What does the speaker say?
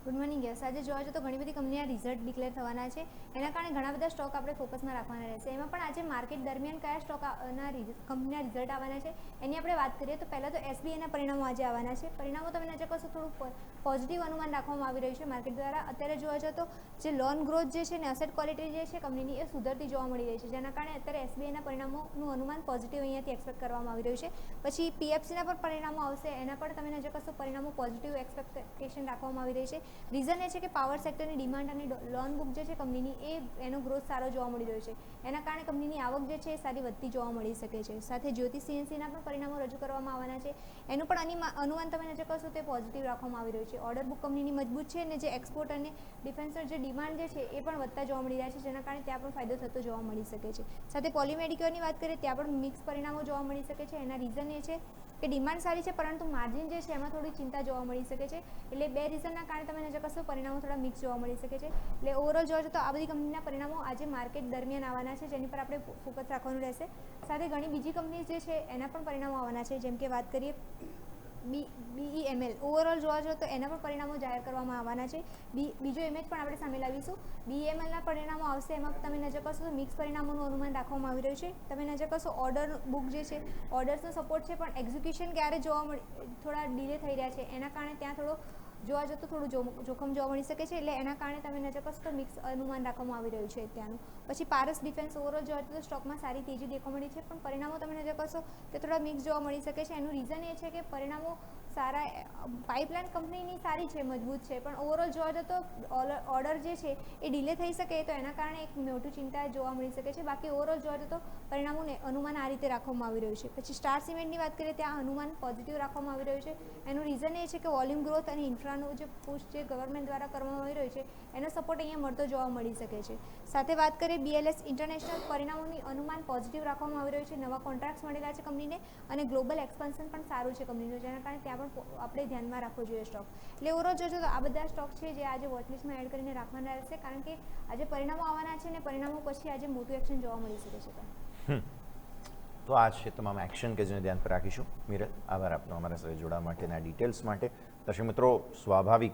Good morning yes. આજે જોવા જઈએ તો ઘણી બધી કંપનીના રિઝલ્ટ ડિક્લેર થવાના છે, એના કારણે ઘણા બધા સ્ટોક આપણે ફોકસમાં રાખવાના રહેશે. એમાં પણ આજે માર્કેટ દરમિયાન કયા સ્ટોકના કંપનીના રિઝલ્ટ આવવાના છે એની આપણે વાત કરીએ તો પહેલાં તો એસબીઆઈના પરિણામો આજે આવવાના છે. પરિણામો તમે નજર કરશો થોડું પોઝિટિવ અનુમાન રાખવામાં આવી રહ્યું છે માર્કેટ દ્વારા. અત્યારે જોવા જઈએ તો જે લોન ગ્રોથ જે છે ને અસેટ ક્વોલિટી જે છે કંપનીની એ સુધરતી જોવા મળી રહી છે, જેના કારણે અત્યારે એસબીઆઈના પરિણામોનું અનુમાન પોઝિટિવ અહીંયાથી એક્સપેક્ટ કરવામાં આવી રહ્યું છે. પછી પીએફસીના પણ પરિણામો આવશે, એના પણ તમે નજર કરશો પરિણામો પોઝિટિવ એક્સપેક્ટેશન રાખવામાં આવી રહી છે. રીઝન એ છે કે પાવર સેક્ટરની ડિમાન્ડ અને લોન બુક જે છે કંપનીની એનો ગ્રોથ સારો જોવા મળી રહ્યો છે, એના કારણે કંપનીની આવક જે છે એ સારી વધતી જોવા મળી શકે છે. સાથે જ્યોતિ સીએનસીના પણ પરિણામો રજૂ કરવામાં આવવાના છે, એનું પણ અનુમાન તમે નજર કરશો તે પોઝિટિવ રાખવામાં આવી રહ્યું છે. ઓર્ડર બુક કંપનીની મજબૂત છે અને જે એક્સપોર્ટ અને ડિફેન્સર જે ડિમાન્ડ જે છે એ પણ વધતા જોવા મળી રહ્યા છે, જેના કારણે ત્યાં પણ ફાયદો થતો જોવા મળી શકે છે. સાથે પોલીમેડિક્યોરની વાત કરીએ ત્યાં પણ મિક્સ પરિણામો જોવા મળી શકે છે. એના રીઝન એ છે કે ડિમાન્ડ સારી છે પરંતુ માર્જિન જે છે એમાં થોડી ચિંતા જોવા મળી શકે છે. એટલે બે રીઝનના કારણે તમે નજર કરશો પરિણામો થોડા મિક્સ જોવા મળી શકે છે. એટલે ઓવરઓલ જોવા જઈએ તો આ બધી કંપનીના પરિણામો આજે માર્કેટ દરમિયાન આવવાના છે, જેની પર આપણે ફોકસ રાખવાનું રહેશે. સાથે ઘણી બીજી કંપની જે છે એના પણ પરિણામો આવવાના છે, જેમ કે વાત કરીએ બીઈએમએલ. ઓવરઓલ જોવા જઈએ તો એના પણ પરિણામો જાહેર કરવામાં આવવાના છે. બીજો ઇમેજ પણ આપણે સામે લાવીશું. બીઈએમએલના પરિણામો આવશે, એમાં તમે નજર કરશો તો મિક્સ પરિણામોનું અનુમાન રાખવામાં આવી રહ્યું છે. તમે નજર કરશો ઓર્ડર બુક જે છે ઓર્ડર્સનો સપોર્ટ છે, પણ એક્ઝિક્યુશન ક્યારે થોડા ડિલે થઈ રહ્યા છે, એના કારણે ત્યાં થોડો જોવા જતો થોડું જોખમ જોવા મળી શકે છે. એટલે એના કારણે તમે નજર કરશો તો મિક્સ અનુમાન રાખવામાં આવી રહ્યું છે ત્યાંનું. પછી પારસ ડિફેન્સ ઓવરઓલ જોવા જતો સ્ટોકમાં સારી તેજી દેખવા મળી છે, પણ પરિણામો તમે નજર કરશો તે થોડા મિક્સ જોવા મળી શકે છે. એનું રીઝન એ છે કે પરિણામો સારા પાઇપલાઇન કંપનીની સારી છે, મજબૂત છે, પણ ઓવરઓલ જોવા જતો ઓર્ડર જે છે એ ડિલે થઈ શકે તો એના કારણે એક મોટું ચિંતા જોવા મળી શકે છે. બાકી ઓવરઓલ જોવા જતો પરિણામોને અનુમાન આ રીતે રાખવામાં આવી રહ્યું છે. પછી સ્ટાર સિમેન્ટની વાત કરીએ ત્યાં અનુમાન પોઝિટિવ રાખવામાં આવી રહ્યું છે. એનું રીઝન એ છે કે વોલ્યુમ ગ્રોથ અને ઇન્ફ્રાનું જે પુશ જે ગવર્મેન્ટ દ્વારા કરવામાં આવી રહ્યું છે એનો સપોર્ટ અહીંયા મળતો જોવા મળી શકે છે. સાથે વાત કરીએ બીએલએસ ઇન્ટરનેશનલ પરિણામોની અનુમાન પોઝિટિવ રાખવામાં આવી રહ્યું છે. નવા કોન્ટ્રાક્ટ્સ મળેલા છે કંપનીને અને ગ્લોબલ એક્સપાન્શન પણ સારું છે કંપનીનું, જેના કારણે ત્યાં પણ આપણે ધ્યાનમાં રાખવો જોઈએ સ્ટોક. એટલે ઓવરઓલ જોજો તો આ બધા સ્ટોક છે જે આજે વોચલિસ્ટમાં એડ કરીને રાખવાના રહેશે, કારણ કે આજે પરિણામો આવવાના છે અને પરિણામો પછી આજે મોટું એક્શન જોવા મળી શકે છે. તો આ છે તમામ એક્શન કે જેને ધ્યાન પર રાખીશું. મિરલ, આભાર આપનો અમારા સાથે જોડાવા માટેના ડિટેલ્સ માટે. દર્શક મિત્રો, સ્વાભાવિક